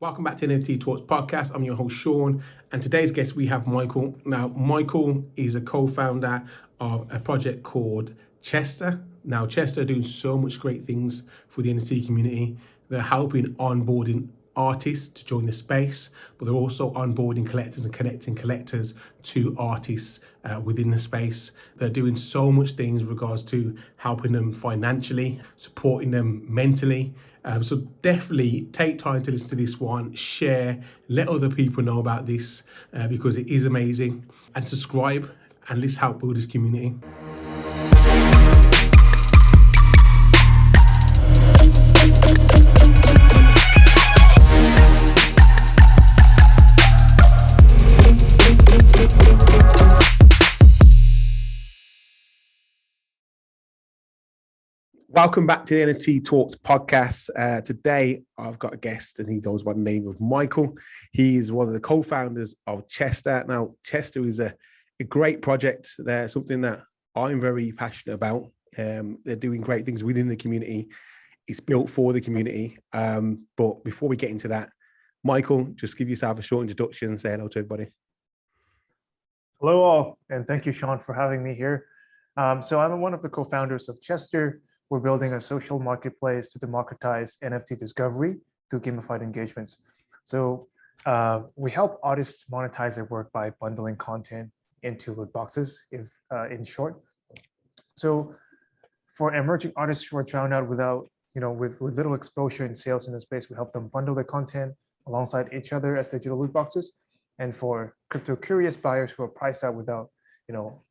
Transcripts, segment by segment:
Welcome back to NFT Talks podcast. I'm your host, Sean, and today's guest we have Micheal. Now, Micheal is a co-founder of a project called Chestr. Now, Chestr are doing so much great things for the NFT community. They're helping onboarding artists to join the space, but they're also onboarding collectors and connecting collectors to artists within the space. They're doing so much things in regards to helping them financially, supporting them mentally. So definitely take time to listen to this one, share, let other people know about this because it is amazing, and subscribe, and let's help build this community. Welcome back to the NFT Talks podcast. Today, I've got a guest and he goes by the name of Micheal. He is one of the co-founders of Chestr. Now, Chestr is a great project. They're something that I'm very passionate about. They're doing great things within the community. It's built for the community. But before we get into that, Micheal, just give yourself a short introduction and say hello to everybody. Hello all, and thank you, Sean, for having me here. So I'm one of the co-founders of Chestr. We're building a social marketplace to democratize NFT discovery through gamified engagements. So we help artists monetize their work by bundling content into loot boxes, in short. So for emerging artists who are drowned out with little exposure in sales in the space, we help them bundle their content alongside each other as digital loot boxes. And for crypto curious buyers who are priced out without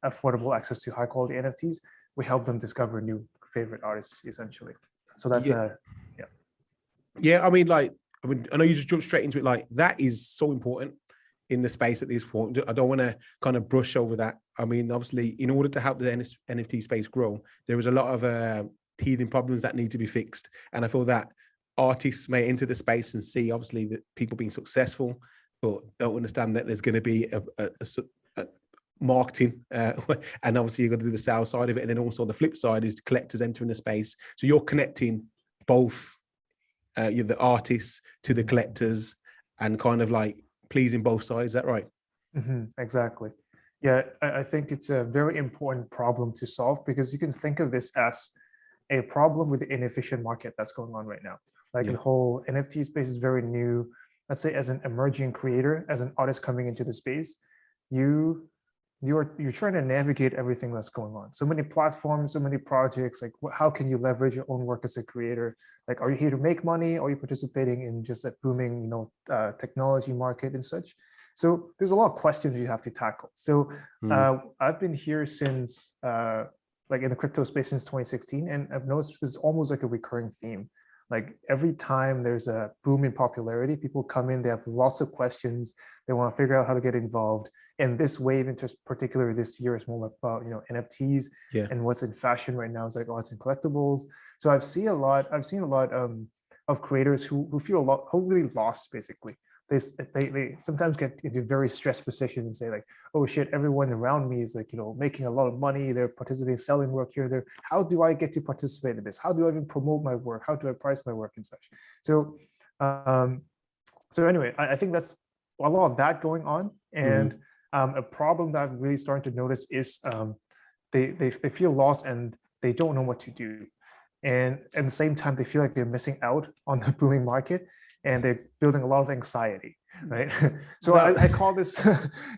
affordable access to high quality NFTs, we help them discover new favorite artists, essentially. So that's I know you just jumped straight into it. Like, that is so important in the space at this point. I don't want to kind of brush over that. I mean, obviously, in order to help the NFT space grow, there is a lot of teething problems that need to be fixed. And I feel that artists may enter the space and see, obviously, that people being successful, but don't understand that there's going to be a marketing and obviously you've got to do the sales side of it, and then also the flip side is collectors entering the space, so you're connecting both you're the artists to the collectors and kind of like pleasing both sides. Is that right? Exactly. Yeah, I think it's a very important problem to solve, because you can think of this as a problem with the inefficient market that's going on right now. Like the whole NFT space is very new. Let's say as an emerging creator, as an artist coming into the space, you're trying to navigate everything that's going on. So many platforms, so many projects. Like, how can you leverage your own work as a creator? Like, are you here to make money? Or are you participating in just a booming, technology market and such? So there's a lot of questions you have to tackle. So I've been here since, like in the crypto space since 2016, and I've noticed this is almost like a recurring theme. Like, every time there's a boom in popularity, people come in, they have lots of questions, they want to figure out how to get involved. And this wave, in particular this year, is more about NFTs and what's in fashion right now is like arts and collectibles. So I've seen a lot of creators who feel really lost, basically. They sometimes get into very stressed positions and say like, oh shit, everyone around me is like, making a lot of money, they're participating, selling work here, there. How do I get to participate in this? How do I even promote my work? How do I price my work and such? So anyway, I think that's a lot of that going on. And a problem that I'm really starting to notice is they feel lost and they don't know what to do. And at the same time, they feel like they're missing out on the booming market, and they're building a lot of anxiety, right? So I call this,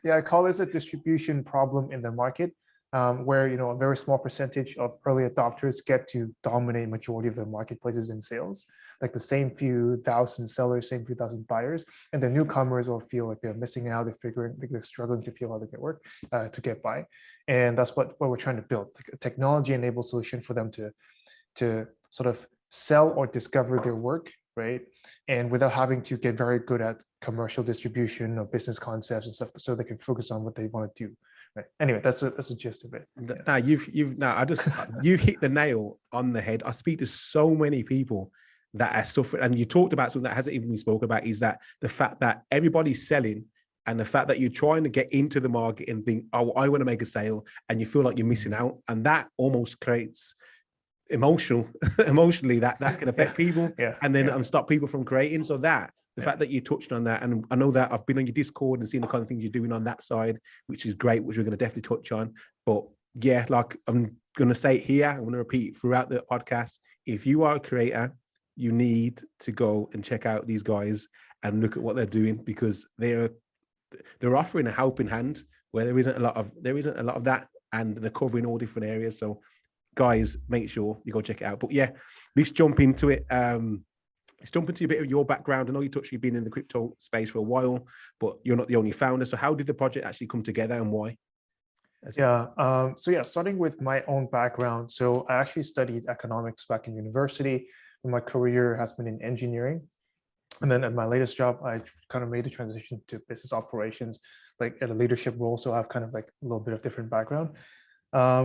I call this a distribution problem in the market, where a very small percentage of early adopters get to dominate majority of the marketplaces in sales, like the same few thousand sellers, same few thousand buyers, and the newcomers will feel like they're missing out. They're struggling to feel how to get work, to get by, and that's what we're trying to build, like a technology-enabled solution for them to sort of sell or discover their work, right? And without having to get very good at commercial distribution or business concepts and stuff, so they can focus on what they want to do. Right. Anyway, that's the gist of it. Now you hit the nail on the head. I speak to so many people that are suffering, and you talked about something that hasn't even been spoken about, is that the fact that everybody's selling, and the fact that you're trying to get into the market and think, oh, I want to make a sale, and you feel like you're missing out, and that almost creates emotionally that can affect people and then stop people from creating. So that the fact that you touched on that, and I know that I've been on your Discord and seen the kind of things you're doing on that side, which is great, which we're going to definitely touch on. But yeah, like I'm going to say it here, I'm going to repeat it throughout the podcast. If you are a creator, you need to go and check out these guys and look at what they're doing, because they're offering a helping hand where there isn't a lot of that, and they're covering all different areas. So guys, make sure you go check it out. But yeah, let's jump into it. Let's jump into a bit of your background. I know you've been in the crypto space for a while, but you're not the only founder. So how did the project actually come together, and why? Starting with my own background. So I actually studied economics back in university, and my career has been in engineering. And then at my latest job, I kind of made a transition to business operations, like at a leadership role. So I have kind of like a little bit of different background.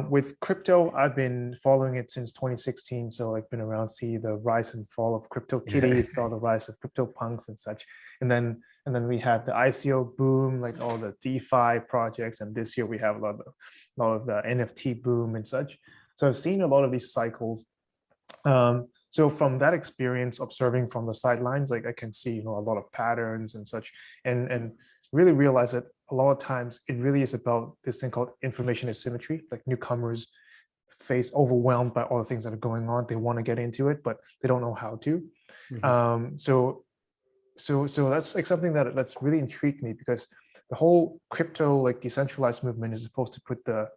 With crypto, I've been following it since 2016. So I've been around, see the rise and fall of crypto kitties, saw the rise of crypto punks and such. And then we have the ICO boom, like all the DeFi projects. And this year we have a lot of the NFT boom and such. So I've seen a lot of these cycles. So from that experience, observing from the sidelines, like I can see, a lot of patterns and such, and really realize that a lot of times it really is about this thing called information asymmetry. Like newcomers face overwhelmed by all the things that are going on. They want to get into it, but they don't know how to. Mm-hmm. So that's like something that's really intrigued me, because the whole crypto, like decentralized movement, is supposed to put the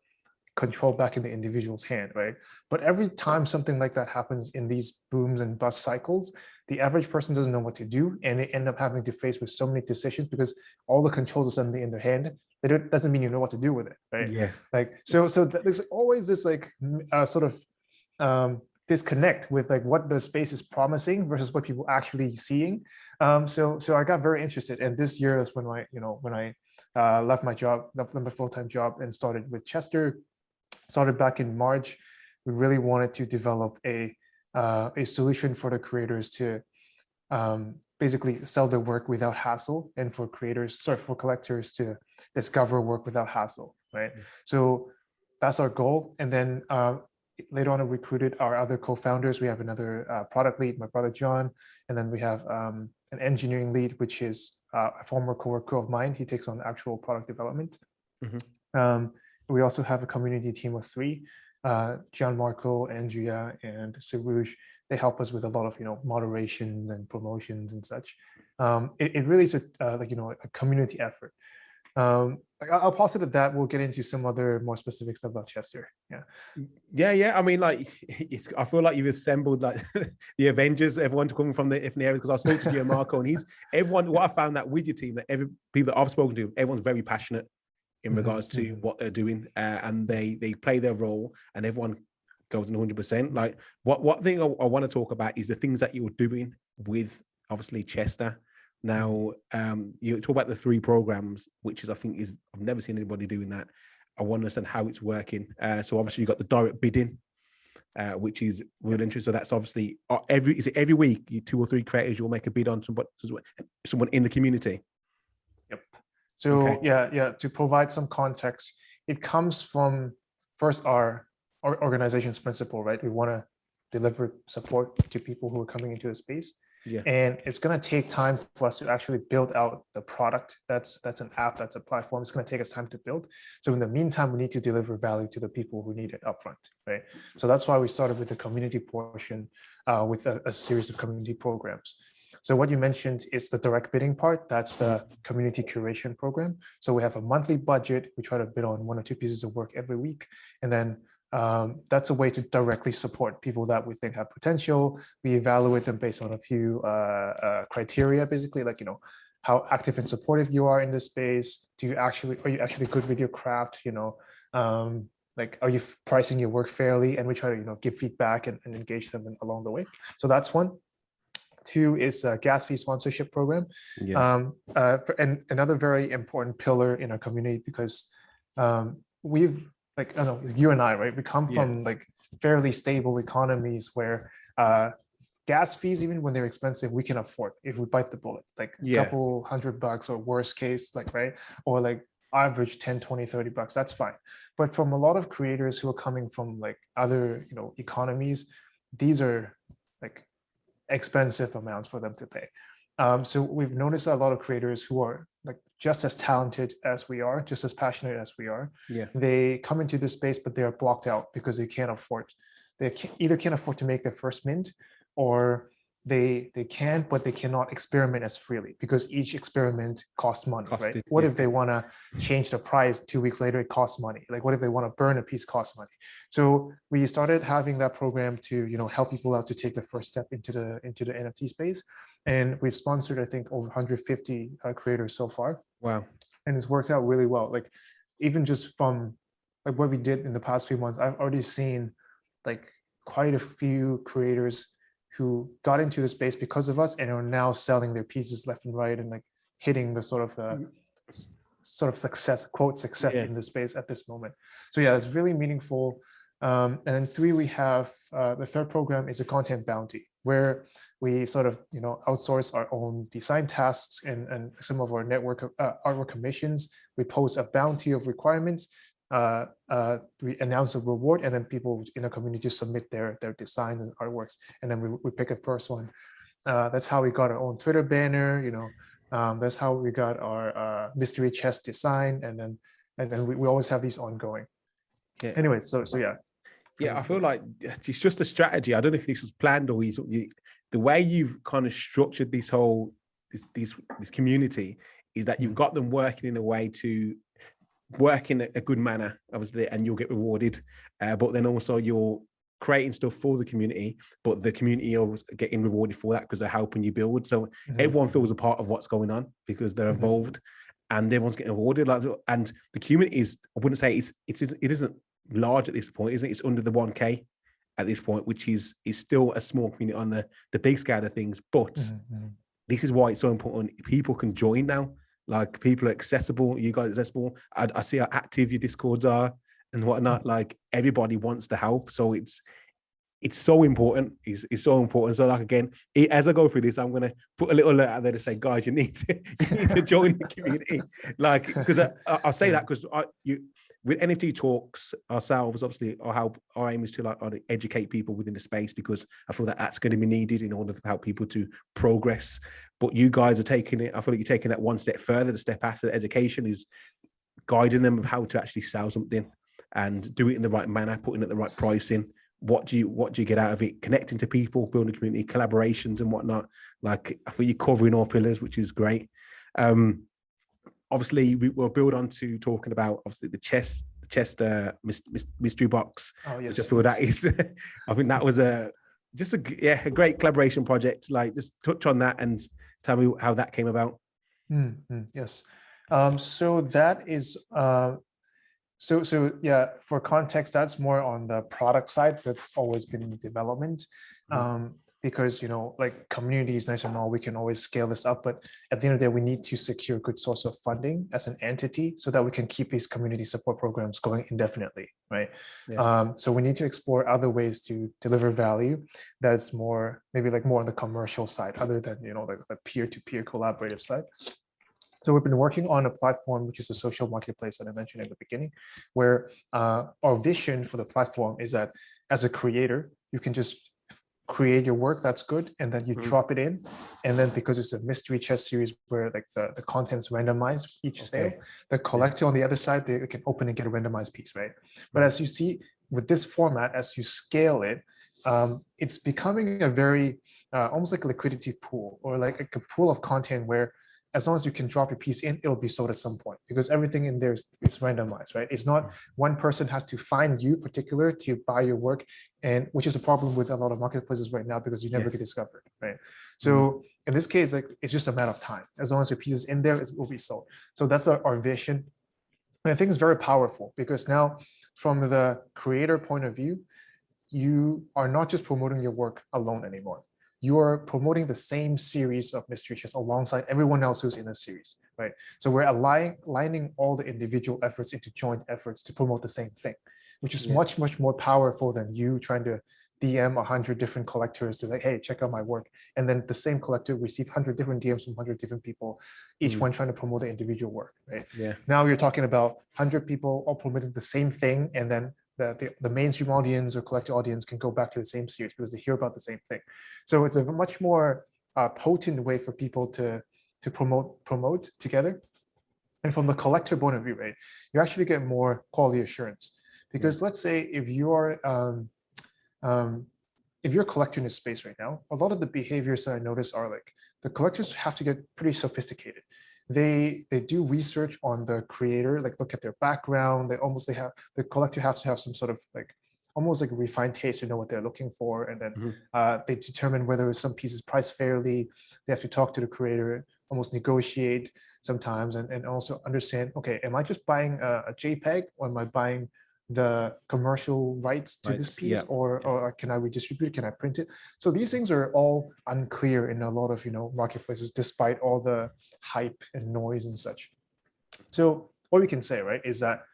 control back in the individual's hand, right? But every time something like that happens in these booms and bust cycles, the average person doesn't know what to do, and they end up having to face with so many decisions because all the controls are suddenly in their hand. It doesn't mean you know what to do with it, right? Yeah. Like so there's always this like sort of disconnect with like what the space is promising versus what people actually seeing. So I got very interested, and this year is when I left my full-time job and started with Chestr. Started back in March. We really wanted to develop a solution for the creators to basically sell their work without hassle, and for collectors to discover work without hassle, right? So that's our goal. And then later on, I recruited our other co-founders. We have another product lead, my brother John, and then we have an engineering lead, which is a former coworker of mine. He takes on actual product development. Mm-hmm. We also have a community team of 3, Gianmarco, Andrea, and Suruj. They help us with a lot of moderation and promotions and such. It really is a community effort. I'll pause it at that. We'll get into some other more specific stuff about Chestr. Yeah. I mean, like, I feel like you've assembled like the Avengers, everyone to come from the different areas. Because I spoke to Gianmarco, and everyone. What I found that with your team, that every people that I've spoken to, everyone's very passionate in regards to what they're doing, and they play their role, and everyone goes in 100%. Like what thing I want to talk about is the things that you're doing with obviously Chestr. Now, you talk about the 3 programs, which is, I think, I've never seen anybody doing that. I want to understand how it's working. So obviously you've got the direct bidding, which is real interesting. So that's obviously every week, you 2 or 3 creators, you'll make a bid on someone in the community. Yep. So okay. To provide some context, it comes from first our organization's principle, right? We want to deliver support to people who are coming into the space. Yeah. And it's going to take time for us to actually build out the product. That's an app, that's a platform. It's going to take us time to build. So in the meantime, we need to deliver value to the people who need it upfront, right? So that's why we started with the community portion, with a series of community programs. So what you mentioned is the direct bidding part. That's the community curation program. So we have a monthly budget. We try to bid on 1 or 2 pieces of work every week. And then that's a way to directly support people that we think have potential. We evaluate them based on a few criteria, basically, like, how active and supportive you are in this space. Are you actually good with your craft? Like, are you pricing your work fairly? And we try to, give feedback and engage them along the way. So that's 1. 2 is a gas fee sponsorship program. Yeah. And another very important pillar in our community, because we've, like, I don't know, you and I, right? We come from like fairly stable economies where gas fees, even when they're expensive, we can afford if we bite the bullet, like a couple $100 or worst case, like, right? Or like average 10, 20, $30, that's fine. But from a lot of creators who are coming from like other, economies, these are like expensive amounts for them to pay. So we've noticed a lot of creators who are like just as talented as we are, just as passionate as we are. Yeah. They come into this space, but they are blocked out because they can't afford. Either can't afford to make their first mint, or they can, but they cannot experiment as freely because each experiment costs money, right? What if they want to change the price 2 weeks later? It costs money. Like, what if they want to burn a piece? Costs money. So we started having that program to help people out to take the first step into the NFT space, and we've sponsored I think over 150 creators so far. Wow. And it's worked out really well. Like, even just from like what we did in the past few months, I've already seen like quite a few creators who got into the space because of us and are now selling their pieces left and right and like hitting the sort of success, quote, success in the space at this moment. So yeah, it's really meaningful. And then three, we have the third program is a content bounty, where we sort of outsource our own design tasks and some of our network artwork commissions. We post a bounty of requirements. We announce a reward, and then people in the community submit their designs and artworks, and then we pick a first one. That's how we got our own Twitter banner. That's how we got our mystery chest design, and then we always have these ongoing. Yeah. Anyway, so yeah. Yeah, I feel like it's just a strategy. I don't know if this was planned or the way you've kind of structured this whole this community is that you've got them working in a way to work in a good manner, obviously, and you'll get rewarded. But then also you're creating stuff for the community, but the community are getting rewarded for that because they're helping you build. So everyone feels a part of what's going on because they're involved, and everyone's getting rewarded. And the community is, I wouldn't say it isn't large at this point, isn't it? It's under the 1K at this point, which is still a small community on the big scale of things. But this is why it's so important. People can join now. Like, people are accessible. You guys are accessible. I see how active your Discords are and whatnot. Like, everybody wants to help. So it's so important. It's so important. So like, again, as I go through this, I'm going to put a little alert out there to say, guys, you need to join the community. Like, because I'll say that because with NFT Talks ourselves, obviously, our aim is to educate people within the space, because I feel that that's going to be needed in order to help people to progress. But you guys are taking it, I feel like you're taking that one step further. The step after the education is guiding them of how to actually sell something and do it in the right manner, putting it at the right pricing. What do you get out of it? Connecting to people, building community, collaborations and whatnot. Like, I feel you're covering all pillars, which is great. Obviously, we'll build on to talking about obviously the Chestr mystery box. Oh yes, which I feel that is. I think that was a great collaboration project. Like, just touch on that and tell me how that came about. Yes. So that is so yeah. For context, that's more on the product side. That's always been in development. Because like, community is nice and all, we can always scale this up, but at the end of the day, we need to secure a good source of funding as an entity so that we can keep these community support programs going indefinitely, right? So we need to explore other ways to deliver value that's more, maybe like more on the commercial side, other than like the peer-to-peer collaborative side. So we've been working on a platform, which is a social marketplace that I mentioned at the beginning, where our vision for the platform is that as a creator, you can just create your work that's good, and then you drop it in, and then because it's a mystery chest series where like the content's randomized each sale, the collector on the other side, they can open and get a randomized piece, right? But as you see with this format, as you scale it, it's becoming a very almost like a liquidity pool, or like a pool of content where as long as you can drop your piece in, it'll be sold at some point, because everything in there is randomized, right? It's not one person has to find you particular to buy your work, and which is a problem with a lot of marketplaces right now, because you never get discovered, right? So in this case, like, it's just a matter of time. As long as your piece is in there, it will be sold. So that's our vision. And I think it's very powerful, because now from the creator point of view, you are not just promoting your work alone anymore. You are promoting the same series of mystery chests alongside everyone else who's in the series, right? So we're aligning all the individual efforts into joint efforts to promote the same thing, which is much, much more powerful than you trying to DM 100 different collectors to like, hey, check out my work. And then the same collector receive 100 different DMs from 100 different people, each one trying to promote the individual work, right? Now you're talking about 100 people all promoting the same thing, and then the mainstream audience or collector audience can go back to the same series because they hear about the same thing. So it's a much more potent way for people to promote together. And from the collector point of view, right, you actually get more quality assurance. Because let's say if you're collecting a space right now, a lot of the behaviors that I notice are like the collectors have to get pretty sophisticated. They do research on the creator, like look at their background. The collector has to have some sort of like almost like a refined taste to know what they're looking for, and then they determine whether some piece is priced fairly. They have to talk to the creator, almost negotiate sometimes, and also understand, okay, am I just buying a JPEG, or am I buying the commercial rights to this piece, or can I redistribute it? Can I print it? So these things are all unclear in a lot of marketplaces, despite all the hype and noise and such. So what we can say, right, is that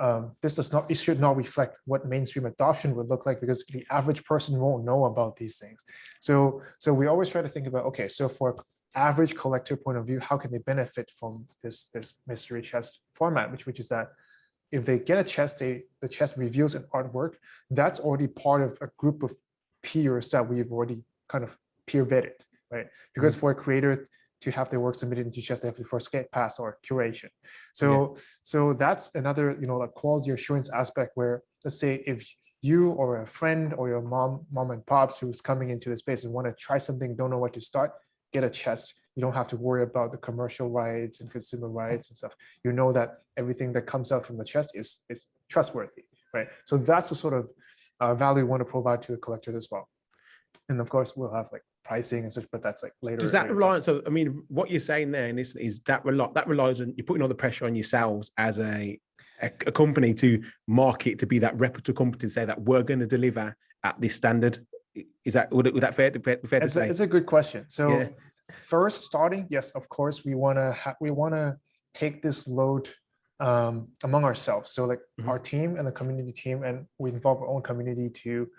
it should not reflect what mainstream adoption would look like, because the average person won't know about these things. So we always try to think about, okay, so for average collector point of view, how can they benefit from this mystery chest format, which is that if they get a chest, the chest reveals an artwork that's already part of a group of peers that we've already kind of peer vetted, right? Because for a creator to have their work submitted into chest, they have to first get past our curation. So that's another like quality assurance aspect, where let's say if you or a friend or your mom and pops who's coming into the space and want to try something, don't know where to start, get a chest. You don't have to worry about the commercial rights and consumer rights and stuff. You know that everything that comes out from the chest is trustworthy, right? So that's the sort of value we want to provide to the collectors as well. And of course, we'll have like pricing and such, but that's like later. Does that rely? So I mean, what you're saying there, and this is that relies on, you're putting all the pressure on yourselves as a company to market, to be that reputable company, to say that we're going to deliver at this standard. Is that would that fair to say? It's a good question. So first, starting, yes, of course, we want to take this load among ourselves. So like our team and the community team, and we involve our own community to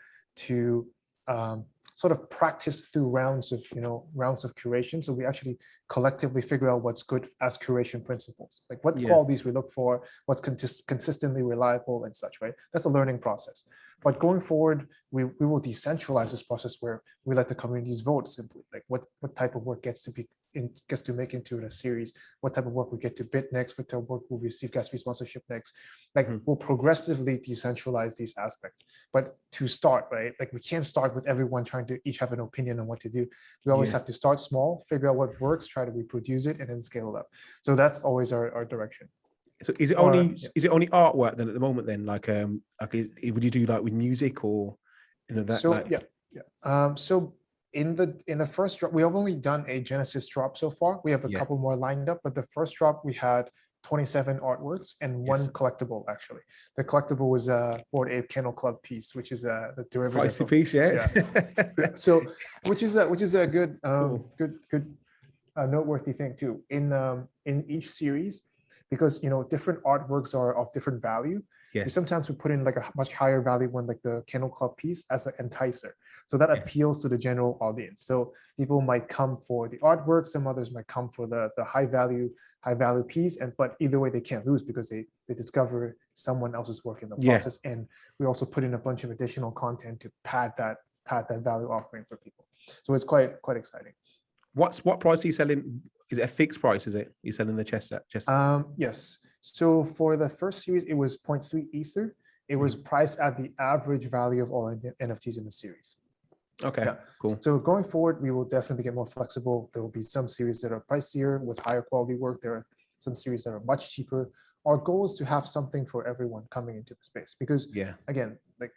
sort of practice through rounds of curation. So we actually collectively figure out what's good as curation principles, like what qualities we look for, what's consistently reliable and such, right? That's a learning process. But going forward, we will decentralize this process, where we let the communities vote simply, like what type of work gets to make into a series, what type of work we get to bid next, what type of work will receive guest fee sponsorship next. Like we'll progressively decentralize these aspects. But to start, right, like we can't start with everyone trying to each have an opinion on what to do. We always have to start small, figure out what works, try to reproduce it, and then scale it up. So that's always our direction. So is it only artwork then at the moment then? Like would you do like with music or that? So so in the first drop, we have only done a Genesis drop so far. We have a couple more lined up, but the first drop we had 27 artworks and one collectible. Actually, the collectible was a Bored Ape Kennel Club piece, which is the derivative pricey piece, So which is a good good noteworthy thing too in each series. Because different artworks are of different value. Sometimes we put in like a much higher value one, like the Kennel Club piece, as an enticer. So that appeals to the general audience. So people might come for the artwork, some others might come for the high value piece, but either way they can't lose, because they discover someone else's work in the process. And we also put in a bunch of additional content to pad that value offering for people. So it's quite exciting. What price are you selling? Is it a fixed price? Is it you're selling the chest? Yes. So for the first series, it was 0.3 Ether. It was priced at the average value of all NFTs in the series. Okay, cool. So going forward, we will definitely get more flexible. There will be some series that are pricier with higher quality work. There are some series that are much cheaper. Our goal is to have something for everyone coming into the space, because again, like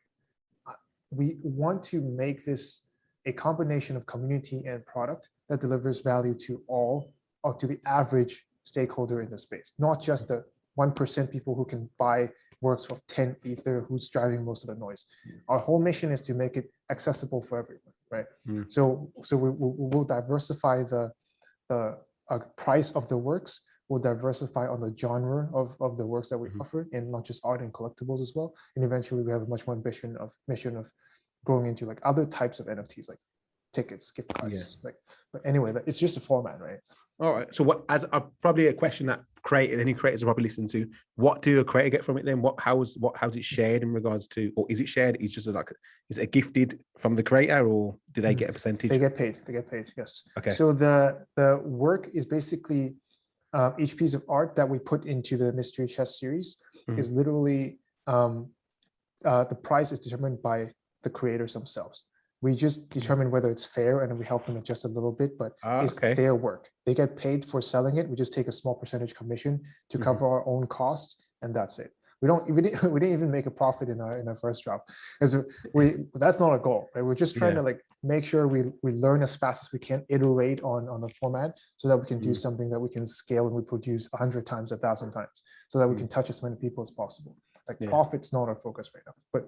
we want to make this a combination of community and product that delivers value to all, or to the average stakeholder in the space, not just the 1% people who can buy works for 10 Ether, who's driving most of the noise. Our whole mission is to make it accessible for everyone, right? So we will diversify the price of the works. We'll diversify on the genre of the works that we offer, and not just art and collectibles as well. And eventually we have a much more mission of growing into like other types of NFTs, like tickets, gift cards. Like, but anyway, it's just a format, right? All right. So what, as probably a question that any creators are probably listening to, what do a creator get from it then? How's it shared in regards to, or is it shared? Is it gifted from the creator, or do they get a percentage? They get paid. Yes. Okay. So the work is basically each piece of art that we put into the Mystery Chest series is literally the price is determined by the creators themselves. We just determine whether it's fair, and we help them adjust a little bit, but it's their work. They get paid for selling it. We just take a small percentage commission to cover our own cost, and that's it. We didn't even make a profit in our first drop, because that's not a goal, right? We're just trying to like make sure we learn as fast as we can, iterate on the format, so that we can do something that we can scale and reproduce 100 times, 1,000 times, so that we can touch as many people as possible. Like profit's not our focus right now, but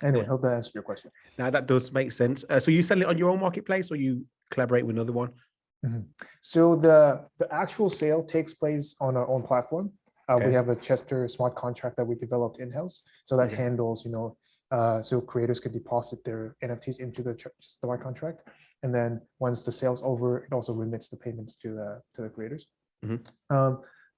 anyway, hope that answered your question. Now that does make sense. So you sell it on your own marketplace, or you collaborate with another one? So the actual sale takes place on our own platform. We have a Chestr smart contract that we developed in-house, so that handles, so creators can deposit their NFTs into the smart contract, and then once the sale's over, it also remits the payments to the creators.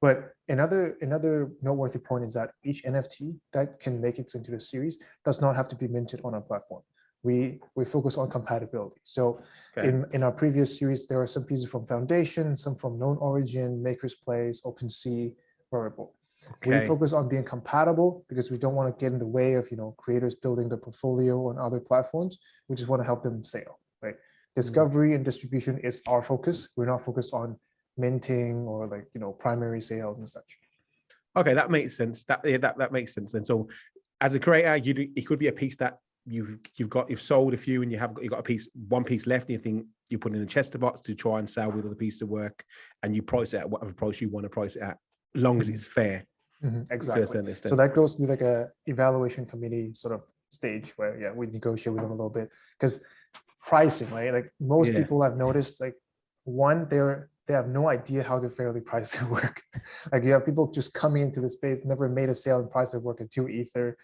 But another noteworthy point is that each NFT that can make it into the series does not have to be minted on our platform. We focus on compatibility. So in our previous series, there are some pieces from Foundation, some from Known Origin, Maker's Place, OpenSea, Rarible. We focus on being compatible because we don't want to get in the way of creators building the portfolio on other platforms. We just want to help them sell, right? Discovery and distribution is our focus. We're not focused on minting or like primary sales and such. Okay, that makes sense. That makes sense then. So as a creator, it could be a piece that you've sold a few, and you've got one piece left, and you think you put in a Chestr box to try and sell with other pieces of work, and you price it at whatever price you want to price it at, as long as it's fair. Exactly. So that goes through like a evaluation committee sort of stage where we negotiate with them a little bit, because pricing, right? Like most people I've noticed, like one, they have no idea how to fairly price their work. Like you have people just coming into the space, never made a sale, and price their work at 2 Ether,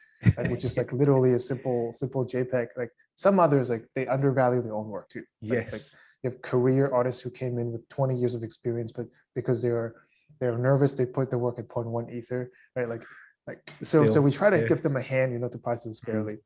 which is like literally a simple JPEG. Like some others, like they undervalue their own work too. Like you have career artists who came in with 20 years of experience, but because they're nervous, they put their work at 0.1 Ether, right? So we try to give them a hand, to price those fairly.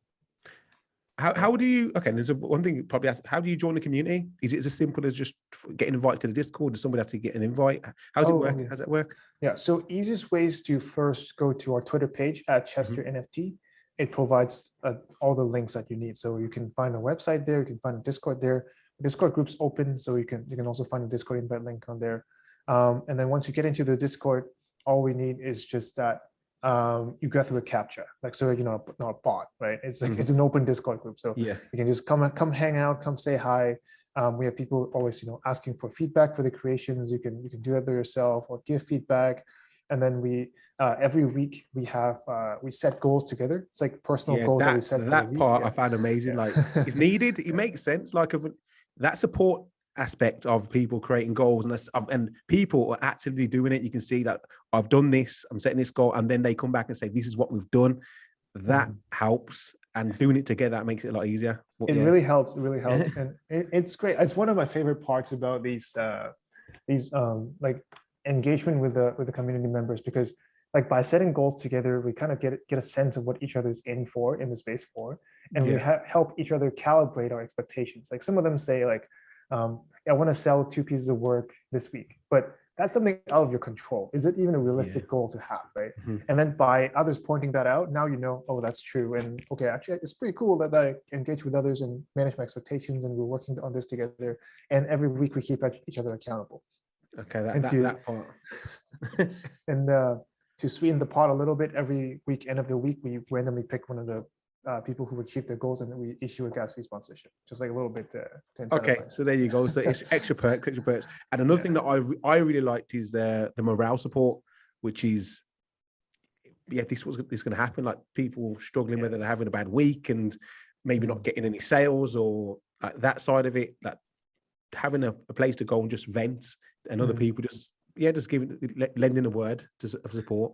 How do you, there's one thing you probably ask, how do you join the community? Is it as simple as just getting invited to the Discord? Does somebody have to get an invite? How does it work? How does that work? Yeah, so easiest way is to first go to our Twitter page at Chestr NFT. It provides all the links that you need. So you can find a website there, you can find a Discord there. The Discord group's open, so you can also find a Discord invite link on there. And then once you get into the Discord, all we need is just that you go through a captcha, like, so not a bot, right? It's like it's an open Discord group, so you can just come hang out, come say hi. We have people always asking for feedback for the creations. You can do it yourself or give feedback, and then we every week we set goals together. It's like personal goals that we set. That part I found amazing. Like it's needed. It makes sense. Like that support aspect of people creating goals and people are actively doing it. You can see that I've done this, I'm setting this goal, and then they come back and say this is what we've done. That helps, and doing it together, that makes it a lot easier. It really helps. And it's great. It's one of my favorite parts about these like engagement with the community members, because like by setting goals together, we kind of get a sense of what each other is aiming for in the space for, and we help each other calibrate our expectations. Like some of them say like, I want to sell 2 pieces of work this week, but that's something out of your control. Is it even a realistic goal to have, right? And then by others pointing that out, now oh, that's true. And okay, actually, it's pretty cool that I engage with others and manage my expectations, and we're working on this together. And every week we keep each other accountable. Okay, that part. And to sweeten the pot a little bit, every week, end of the week, we randomly pick one of the people who achieve their goals, and then we issue a gas fee sponsorship, just like a little bit to okay, so there you go. So it's extra perks. And another thing that I really liked is the morale support, which is this going to happen. Like people struggling, whether they're having a bad week and maybe not getting any sales, or like that side of it, that having a place to go and just vent, and other people just lending a word of support.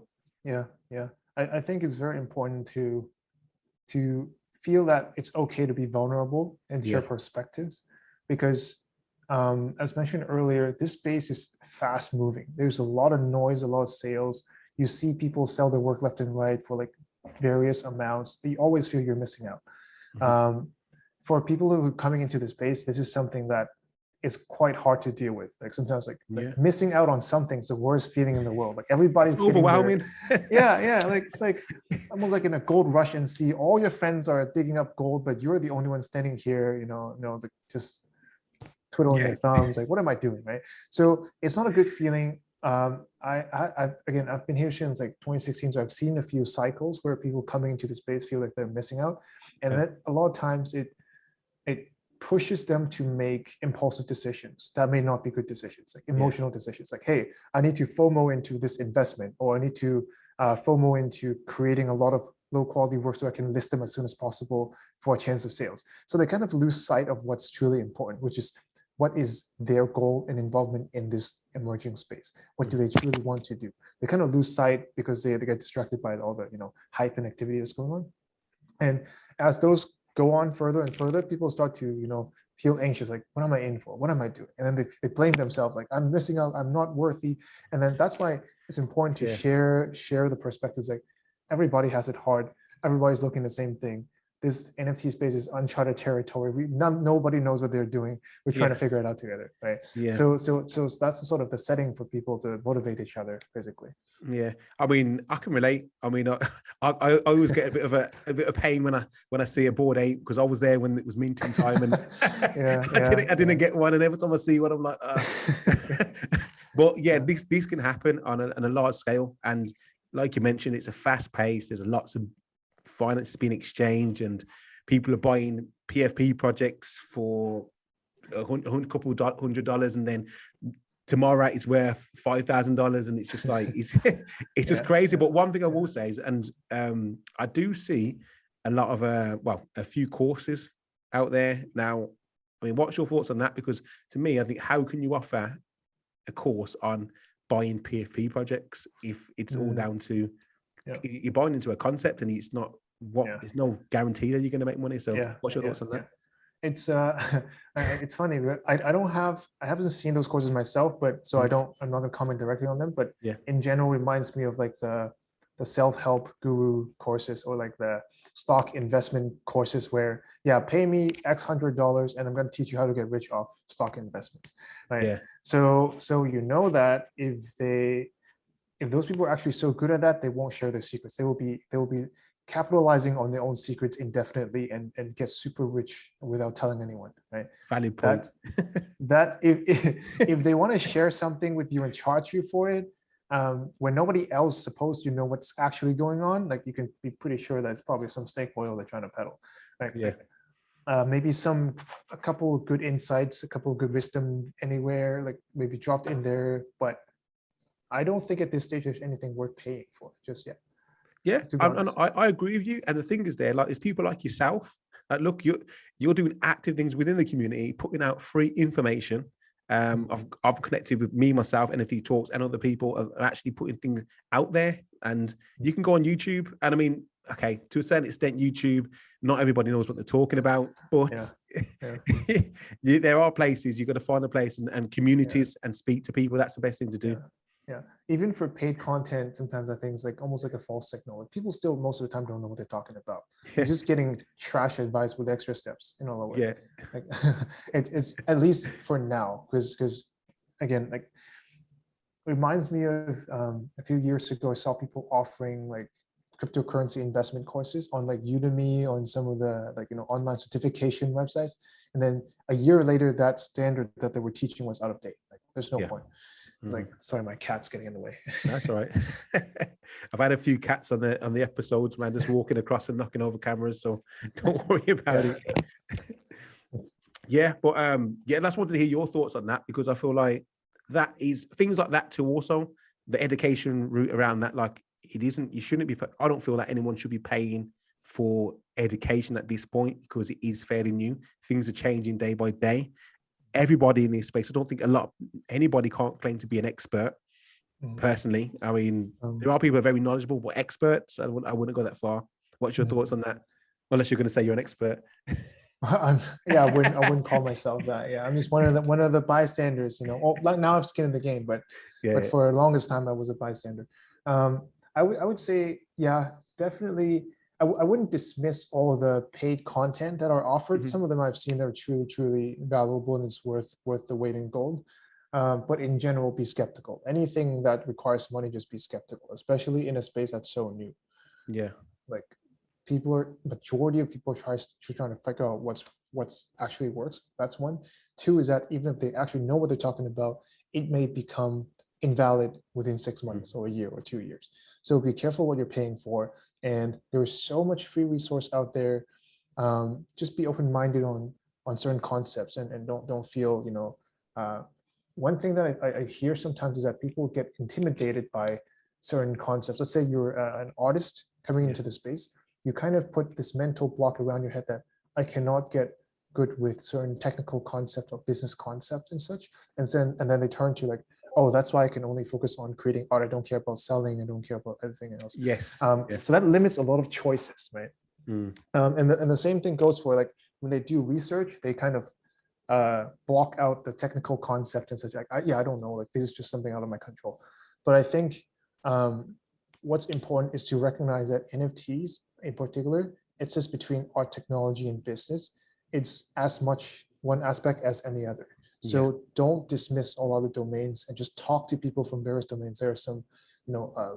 I think it's very important to feel that it's okay to be vulnerable and share perspectives. because as mentioned earlier, this space is fast moving. There's a lot of noise, a lot of sales. You see people sell their work left and right for like various amounts. You always feel you're missing out. For people who are coming into the space, this is something that is quite hard to deal with. Like sometimes like missing out on something is the worst feeling in the world. Like everybody's it's overwhelming. Yeah. Like it's like almost like in a gold rush and see all your friends are digging up gold, but you're the only one standing here, like just twiddling your thumbs. Like, what am I doing? Right. So it's not a good feeling. I've been here since like 2016, so I've seen a few cycles where people coming into the space feel like they're missing out, and that a lot of times it pushes them to make impulsive decisions that may not be good decisions, like emotional decisions. Like, hey, I need to FOMO into this investment, or I need to FOMO into creating a lot of low quality work so I can list them as soon as possible for a chance of sales. So they kind of lose sight of what's truly important, which is what is their goal and involvement in this emerging space? What do they truly want to do? They kind of lose sight because they get distracted by all the hype and activity that's going on. And as those go on further and further, people start to feel anxious, like, what am I in for? What am I doing? And then they blame themselves, like, I'm missing out, I'm not worthy. And then that's why it's important to share the perspectives. Like, everybody has it hard. Everybody's looking the same thing. This NFT space is uncharted territory. Nobody knows what they're doing. We're trying to figure it out together, right? So that's sort of the setting for people to motivate each other, basically. Yeah, I mean, I can relate. I mean, I always get a bit of pain when I see a Bored Ape, because I was there when it was minting time, and I didn't get one, and every time I see one, I'm like, but these can happen on a large scale, and like you mentioned, it's a fast pace. There's lots of finance being exchanged, and people are buying PFP projects for couple $100, and then tomorrow it's worth $5,000, and it's just like it's just crazy. But one thing I will say is, and I do see a lot of a few courses out there now. I mean, what's your thoughts on that? Because to me, I think, how can you offer a course on buying PFP projects if it's all down to you're buying into a concept, and it's not there's no guarantee that you're going to make money. So what's your thoughts on that? It's it's funny. I haven't seen those courses myself, but so I'm not gonna comment directly on them. But in general, it reminds me of like the self-help guru courses, or like the stock investment courses where pay me X $100 and I'm gonna teach you how to get rich off stock investments, right? So that if those people are actually so good at that, they won't share their secrets. They will be capitalizing on their own secrets indefinitely and get super rich without telling anyone, right? Valid point. That if they want to share something with you and charge you for it, when nobody else supposed to know what's actually going on, like, you can be pretty sure that it's probably some snake oil they're trying to peddle, right? Maybe a couple of good insights, a couple of good wisdom anywhere, like maybe dropped in there, but I don't think at this stage there's anything worth paying for just yet. Yeah, and I agree with you. And the thing is, there's people like yourself. Like, look, you're doing active things within the community, putting out free information. I've connected with myself, NFT Talks, and other people are actually putting things out there. And you can go on YouTube. And I mean, okay, to a certain extent, YouTube, not everybody knows what they're talking about, but there are places. You've got to find a place and communities and speak to people. That's the best thing to do. Yeah, even for paid content, sometimes I think it's like almost like a false signal. Like, people still most of the time don't know what they're talking about. You're just getting trash advice with extra steps, in all the way. Like, it's at least for now, because again, like, it reminds me of a few years ago, I saw people offering like cryptocurrency investment courses on like Udemy, on some of the online certification websites, and then a year later, that standard that they were teaching was out of date. Like, there's no point. It's like, sorry, my cat's getting in the way. That's all right. I've had a few cats on the episodes, man, just walking across and knocking over cameras, so don't worry about it. But I just wanted to hear your thoughts on that, because I feel like that is things like that too. Also, the education route around that, like, you shouldn't be. I don't feel like anyone should be paying for education at this point, because it is fairly new. Things are changing day by day. Everybody in this space, I don't think anybody can't claim to be an expert. Personally, I mean, there are people who are very knowledgeable, but experts, I wouldn't go that far. What's your thoughts on that? Unless you're going to say you're an expert. Yeah, I wouldn't call myself that. Yeah, I'm just one of the bystanders. You know, like now I've skin in the game, but Yeah. for the longest time I was a bystander. I would say, yeah, definitely. I wouldn't dismiss all of the paid content that are offered. Mhm. Some of them I've seen that are truly valuable and it's worth the weight in gold. But in general, be skeptical. Anything that requires money, just be skeptical, especially in a space that's so new. Yeah. Like majority of people trying to figure out what's actually works. That's one. Two is that even if they actually know what they're talking about, it may become invalid within 6 months or a year or 2 years. So be careful what you're paying for. And there is so much free resource out there. Just be open-minded on certain concepts and don't feel, one thing that I hear sometimes is that people get intimidated by certain concepts. Let's say you're an artist coming into the space, you kind of put this mental block around your head that I cannot get good with certain technical concept or business concept and such. And then they turn to like, oh, that's why I can only focus on creating art. I don't care about selling. I don't care about everything else. Yes. So that limits a lot of choices, right? Mm. And the same thing goes for like when they do research, they kind of block out the technical concept and such. Like, I don't know, like this is just something out of my control. But I think what's important is to recognize that NFTs in particular, it's just between art, technology, and business. It's as much one aspect as any other. So don't dismiss all other domains and just talk to people from various domains. There are some,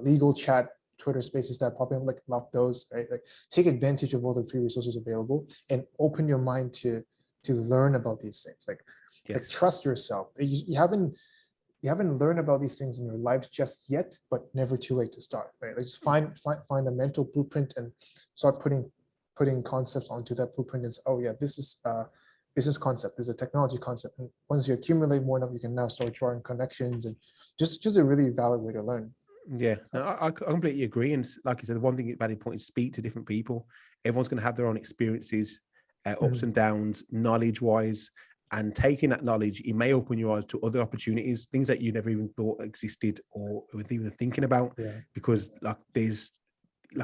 legal chat Twitter spaces that pop in, like love those, right? Like take advantage of all the free resources available and open your mind to learn about these things. Like trust yourself. You haven't learned about these things in your life just yet, but never too late to start, right? Like just find a mental blueprint and start putting concepts onto that blueprint and say, oh yeah, this is a business concept, this is a technology concept. And once you accumulate more enough, you can now start drawing connections and just a really valid way to learn. Yeah, no, I completely agree. And like you said, the one thing about important is speak to different people. Everyone's going to have their own experiences, ups and downs, knowledge-wise, and taking that knowledge, it may open your eyes to other opportunities, things that you never even thought existed or were even thinking about. Yeah. Because like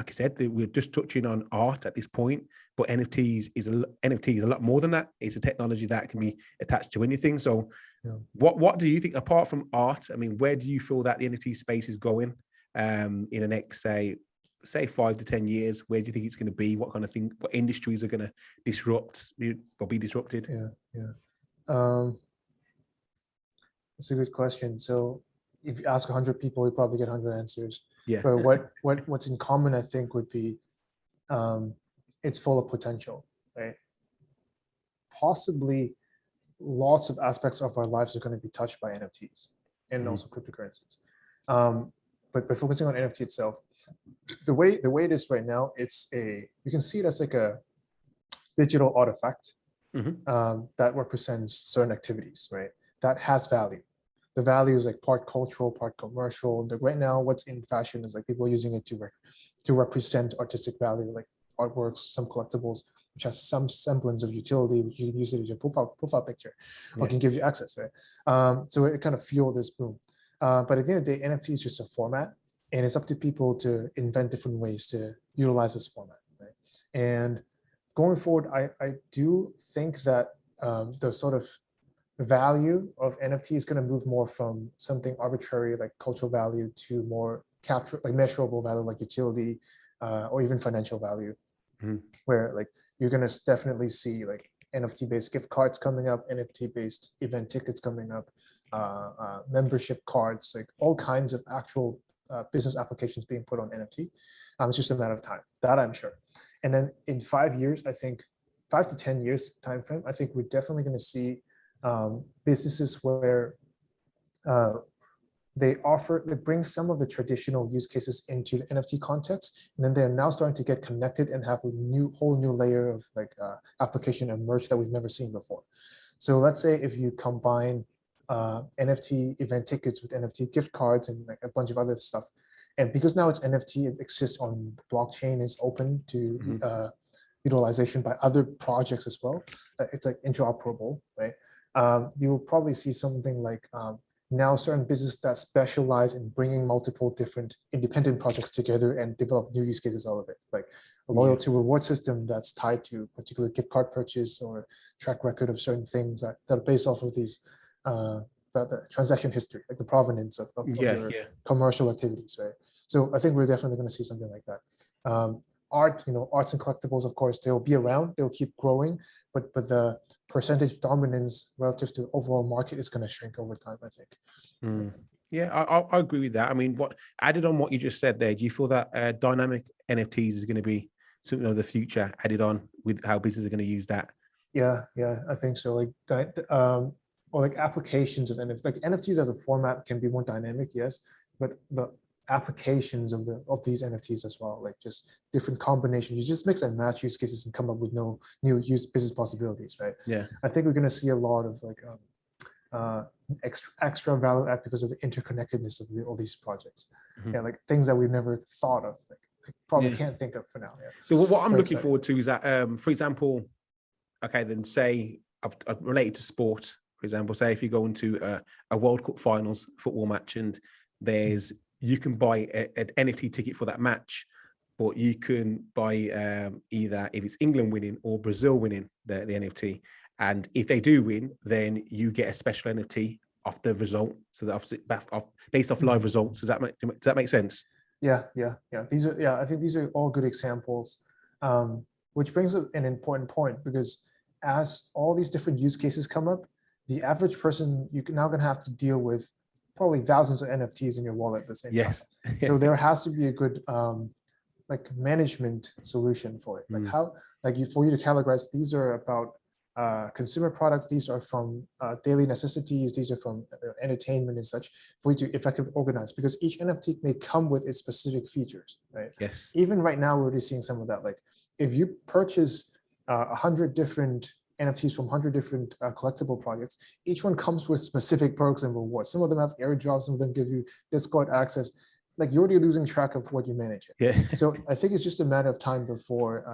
I said, we're just touching on art at this point, but NFT is a lot more than that. It's a technology that can be attached to anything. So what do you think, apart from art? I mean, where do you feel that the NFT space is going in the next, say 5 to 10 years? Where do you think it's going to be? What kind of thing, what industries are going to disrupt or be disrupted? That's a good question. So if you ask 100 people, you probably get 100 answers. Yeah. But what's in common, I think, would be it's full of potential, right? Possibly lots of aspects of our lives are going to be touched by NFTs and also cryptocurrencies. But by focusing on NFT itself, the way it is right now, you can see it as like a digital artifact that represents certain activities, right? That has value. The value is like part cultural, part commercial. Right now, what's in fashion is like people using it to represent artistic value, like artworks, some collectibles, which has some semblance of utility, which you can use it as your profile picture, or can give you access, right? So it kind of fueled this boom. But at the end of the day, NFT is just a format, and it's up to people to invent different ways to utilize this format, right? And going forward, I do think that the sort of value of NFT is going to move more from something arbitrary like cultural value to more like measurable value like utility or even financial value, where like you're going to definitely see like NFT based gift cards coming up, NFT based event tickets coming up, membership cards, like all kinds of actual business applications being put on NFT. It's just a matter of time, that I'm sure. And then in 5 years, I think 5 to 10 years timeframe, I think we're definitely going to see businesses where they bring some of the traditional use cases into the NFT context, and then they're now starting to get connected and have a whole new layer of like application emerge that we've never seen before. So let's say if you combine NFT event tickets with NFT gift cards and like a bunch of other stuff, and because now it's NFT, it exists on the blockchain, is open to utilization by other projects as well. It's like interoperable, right? You will probably see something like now certain businesses that specialize in bringing multiple different independent projects together and develop new use cases out of it, like a loyalty reward system that's tied to particular gift card purchase or track record of certain things that are based off of these the transaction history, like the provenance of your commercial activities, right? So I think we're definitely going to see something like that. Art, arts and collectibles, of course, they'll be around, they'll keep growing, but the percentage dominance relative to the overall market is going to shrink over time, I think. Yeah, I agree with that. I mean, what added on what you just said there, do you feel that dynamic NFTs is going to be something of the future added on with how businesses are going to use that? Yeah, I think so. Like that, or like applications of NFTs. Like NFTs as a format can be more dynamic, yes, but the applications of these NFTs as well, like just different combinations. You just mix and match use cases and come up with new business possibilities, right? Yeah, I think we're going to see a lot of like extra value add because of the interconnectedness of all these projects. Yeah, like things that we've never thought of, like probably can't think of for now. Yeah. So what I'm looking forward to is that, for example, okay, then say related to sport, for example, say if you go into a World Cup finals football match and you can buy an NFT ticket for that match, but you can buy either if it's England winning or Brazil winning the NFT. And if they do win, then you get a special NFT off the result. So that based off live results. Does that make sense? Yeah. I think these are all good examples, which brings up an important point, because as all these different use cases come up, the average person, you're now going to have to deal with probably thousands of NFTs in your wallet at the same time. So there has to be a good like management solution for it. Like for you to categorize, these are about consumer products, these are from daily necessities, these are from entertainment and such, for you to effectively organize, because each NFT may come with its specific features, right? Yes. Even right now, we're already seeing some of that. Like if you purchase 100 different NFTs from 100 different collectible projects, each one comes with specific perks and rewards. Some of them have airdrops, some of them give you Discord access. Like you're already losing track of what you manage. Yeah. So I think it's just a matter of time before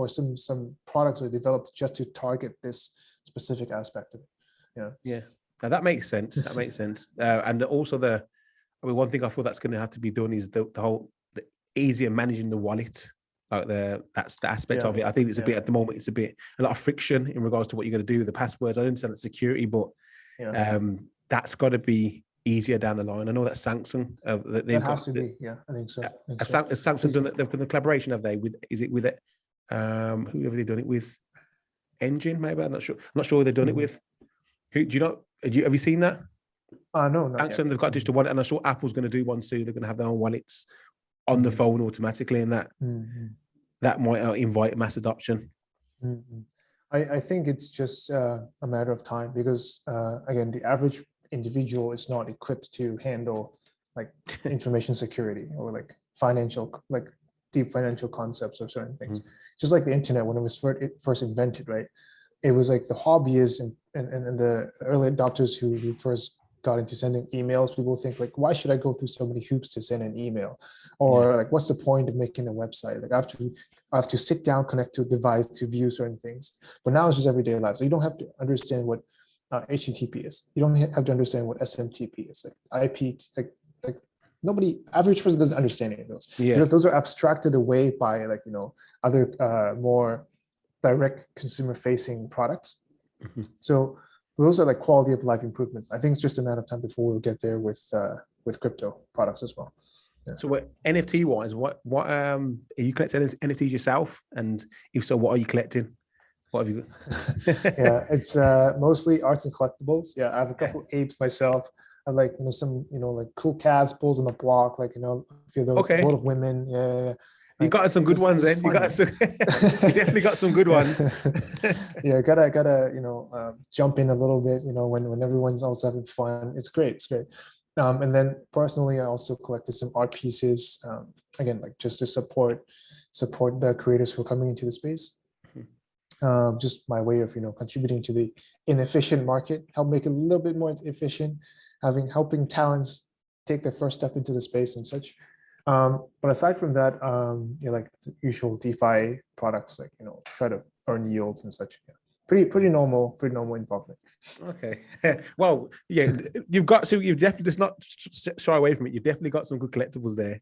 some products are developed just to target this specific aspect of it. Yeah. Now that makes sense. That makes sense. And also one thing I feel that's going to have to be done is the easier managing the wallet. That's the aspect of it. I think it's a bit at the moment. It's a lot of friction in regards to what you're going to do with the passwords. I understand the security, but that's got to be easier down the line. I know that Samsung that has to be. Yeah, I think so. Has Samsung done the collaboration? Have they? Is it with it? Who have they done it with? Engine, maybe. I'm not sure. I'm not sure who they've done it with. Who do you know? Have you seen that? No, not Samsung. They've got a digital wallet, and I'm sure Apple's going to do one soon. They're going to have their own wallets on the phone automatically, and that might invite mass adoption. I think it's just a matter of time, because again, the average individual is not equipped to handle like information security or like deep financial concepts or certain things. Just like the internet, when it was first invented, right? It was like the hobbyists and the early adopters who first got into sending emails. People think like, why should I go through so many hoops to send an email? Or like, what's the point of making a website? Like I have to sit down, connect to a device to view certain things. But now it's just everyday life. So you don't have to understand what HTTP is. You don't have to understand what SMTP is. Like IP, like average person doesn't understand any of those, because those are abstracted away by like, other more direct consumer facing products. So those are like quality of life improvements. I think it's just a matter of time before we'll get there with crypto products as well. So what NFT wise, what are you collecting NFTs yourself? And if so, what are you collecting? What have you got? It's mostly arts and collectibles. I have a couple apes myself. I like some like cool cats, bulls on the block, like a few of those, a lot of women. You got some good ones then. You definitely got some good ones. Gotta jump in a little bit, when everyone's also having fun. It's great. And then personally, I also collected some art pieces, again, like just to support the creators who are coming into the space. Just my way of contributing to the inefficient market, help make it a little bit more efficient, helping talents take their first step into the space and such. But aside from that, like the usual DeFi products, like try to earn yields and such. Pretty normal involvement. Okay. Well, yeah, you've definitely just not shy away from it. You've definitely got some good collectibles there.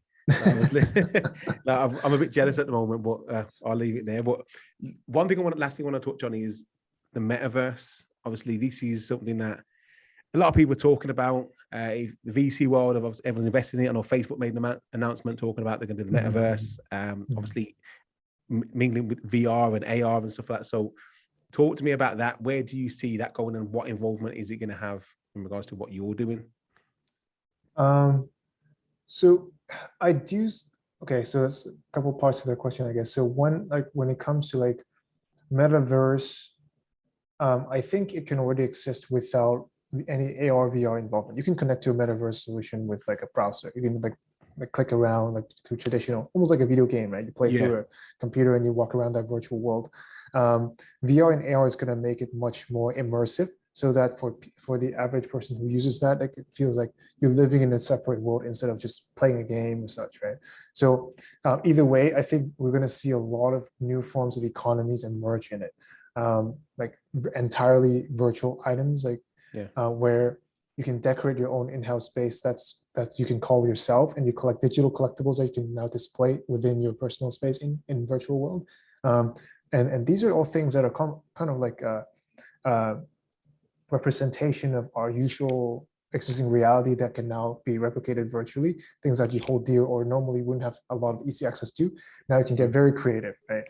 I'm a bit jealous at the moment, but I'll leave it there. But last thing I want to touch on is the metaverse. Obviously, this is something that a lot of people are talking about. The VC world, everyone's investing in it. I know Facebook made an announcement talking about they're going to do the metaverse. Obviously, mingling with VR and AR and stuff like that. So, talk to me about that. Where do you see that going, and what involvement is it going to have in regards to what you're doing? So I do. Okay, so that's a couple parts of the question, I guess. So one, like when it comes to like metaverse, I think it can already exist without any AR VR involvement. You can connect to a metaverse solution with like a browser. You can like click around like through traditional, almost like a video game, right? You play through a computer and you walk around that virtual world. VR and AR is going to make it much more immersive, so that for the average person who uses that, like, it feels like you're living in a separate world instead of just playing a game or such, right? So either way, I think we're going to see a lot of new forms of economies emerge in it, like entirely virtual items, like where you can decorate your own in-house space that's you can call yourself, and you collect digital collectibles that you can now display within your personal space in virtual world. And these are all things that are kind of like representation of our usual existing reality that can now be replicated virtually. Things that you hold dear or normally wouldn't have a lot of easy access to, now you can get very creative, right?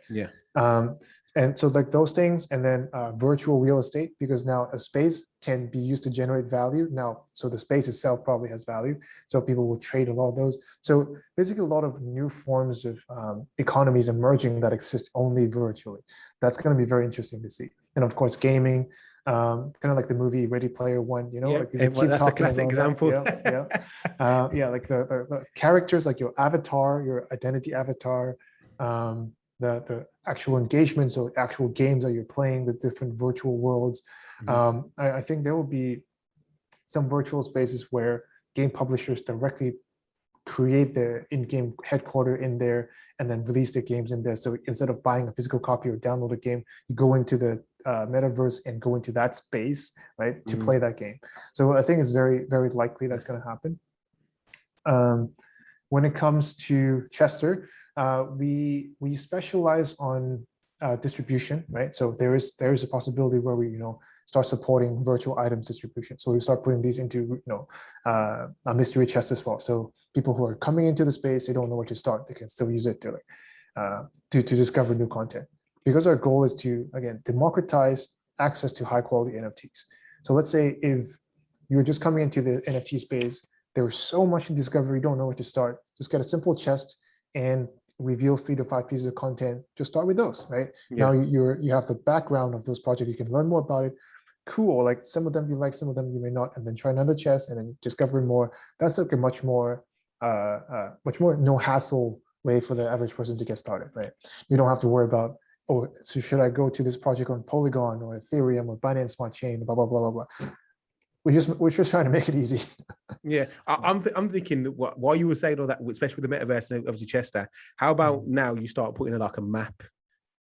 And so like those things, and then virtual real estate, because now a space can be used to generate value now. So the space itself probably has value. So people will trade a lot of those. So basically a lot of new forms of economies emerging that exist only virtually. That's going to be very interesting to see. And of course, gaming, kind of like the movie Ready Player One, you know, like you keep that's a classic example. Like the characters, like your avatar, your identity avatar, the actual engagements or actual games that you're playing with different virtual worlds. I think there will be some virtual spaces where game publishers directly create their in-game headquarter in there and then release their games in there. So instead of buying a physical copy or download a game, you go into the metaverse and go into that space, right, to play that game. So I think it's very, very likely that's going to happen. When it comes to Chestr, we specialize on distribution, right? So there is a possibility where we start supporting virtual items distribution. So we start putting these into a mystery chest as well. So people who are coming into the space, they don't know where to start, they can still use it to discover new content. Because our goal is to, again, democratize access to high quality NFTs. So let's say if you're just coming into the NFT space, there's so much to discover, you don't know where to start. Just get a simple chest and reveals 3 to 5 pieces of content. Just start with those, right? Now you have the background of those projects. You can learn more about it. Cool. Like some of them you like, some of them you may not, and then try another chest and then discover more. That's like a much more no hassle way for the average person to get started, right? You don't have to worry about, oh, so should I go to this project on Polygon or Ethereum or Binance Smart Chain, blah, blah, blah, blah, blah. We're just trying to make it easy. I'm thinking that while you were saying all that, especially with the metaverse and obviously Chestr, how about now you start putting like a map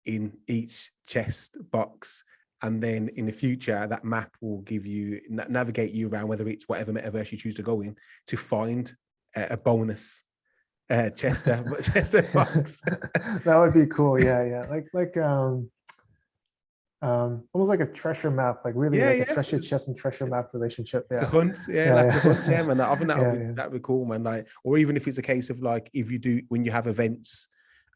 in each chest box, and then in the future that map will give you navigate you around, whether it's whatever metaverse you choose to go in, to find a bonus Chestr box. That would be cool. Like almost like a treasure map, like really like a treasure chest and treasure map relationship. The hunt, like the hunt, man. I think that'd be cool, man. Like, or even if it's a case of like, if you do, when you have events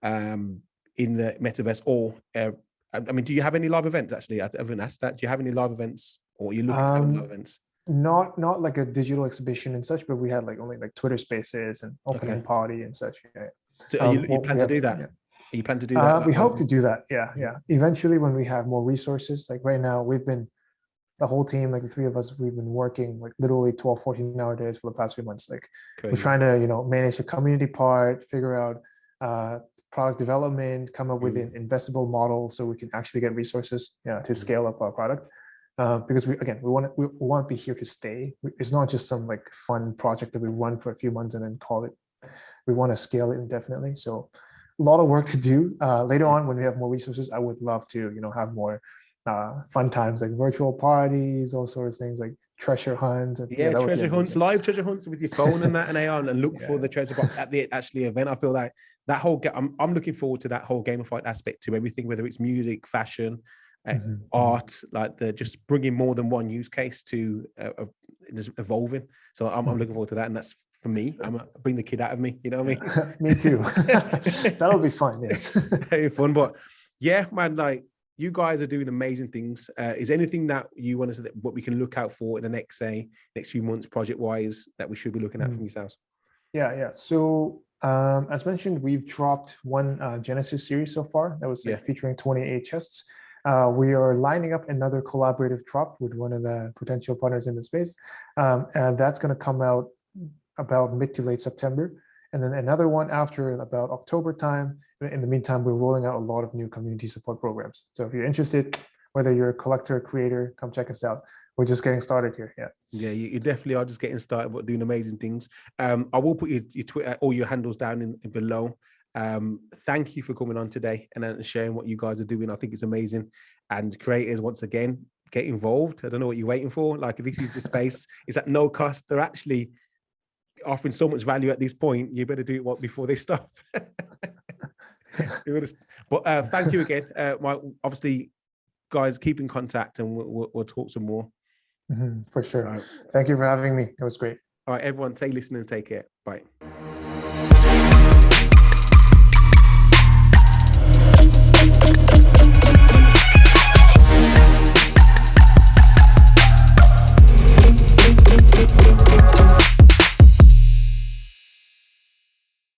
in the metaverse, or I mean, do you have any live events actually? I haven't asked that. Do you have any live events, or you look at having live events? Not like a digital exhibition and such, but we had like only like Twitter Spaces and opening party and such. So you plan to do that? You plan to do that? We hope to do that. Yeah. Eventually, when we have more resources, like right now, the whole team, like the 3 of us, we've been working like literally 12, 14-hour days for the past few months. Like we're trying to, manage the community part, figure out product development, come up with an investable model so we can actually get resources, to scale up our product. Because we want to be here to stay. It's not just some like fun project that we run for a few months and then call it. We want to scale it indefinitely. So a lot of work to do. Later on, when we have more resources, I would love to, have more fun times like virtual parties, all sorts of things like treasure hunts. Yeah, That would be treasure hunts, amazing. live treasure hunts with your phone and that and AR, and look for Yeah. the treasure box at the actually event. I feel like that whole I'm looking forward to that whole gamified aspect to everything, whether it's music, fashion, art, like the just bringing more than one use case to just evolving. So I'm looking forward to that, and that's for me. Bring the kid out of me, you know what I mean? Me too. That'll be fun. Yes. Very fun, but yeah, man, like you guys are doing amazing things. Is anything that you want to say that what we can look out for in the next few months, project wise, that we should be looking at from yourselves? Yeah. So as mentioned, we've dropped one Genesis series so far that was featuring 28 chests. We are lining up another collaborative drop with one of the potential partners in the space, and that's going to come out about mid to late September. And then another one after about October time. In the meantime, we're rolling out a lot of new community support programs. So if you're interested, whether you're a collector or creator, come check us out. We're just getting started here. Yeah, you definitely are just getting started, but doing amazing things. I will put your Twitter, all your handles down in below. Thank you for coming on today and sharing what you guys are doing. I think it's amazing. And creators, once again, get involved. I don't know what you're waiting for. Like, this is the space. It's at no cost. They're actually offering so much value at this point. You better do it before they stop. But thank you again. Obviously, guys, keep in contact and we'll talk some more. For sure. Right. Thank you for having me. It was great. All right, everyone, stay listening and take care. Bye.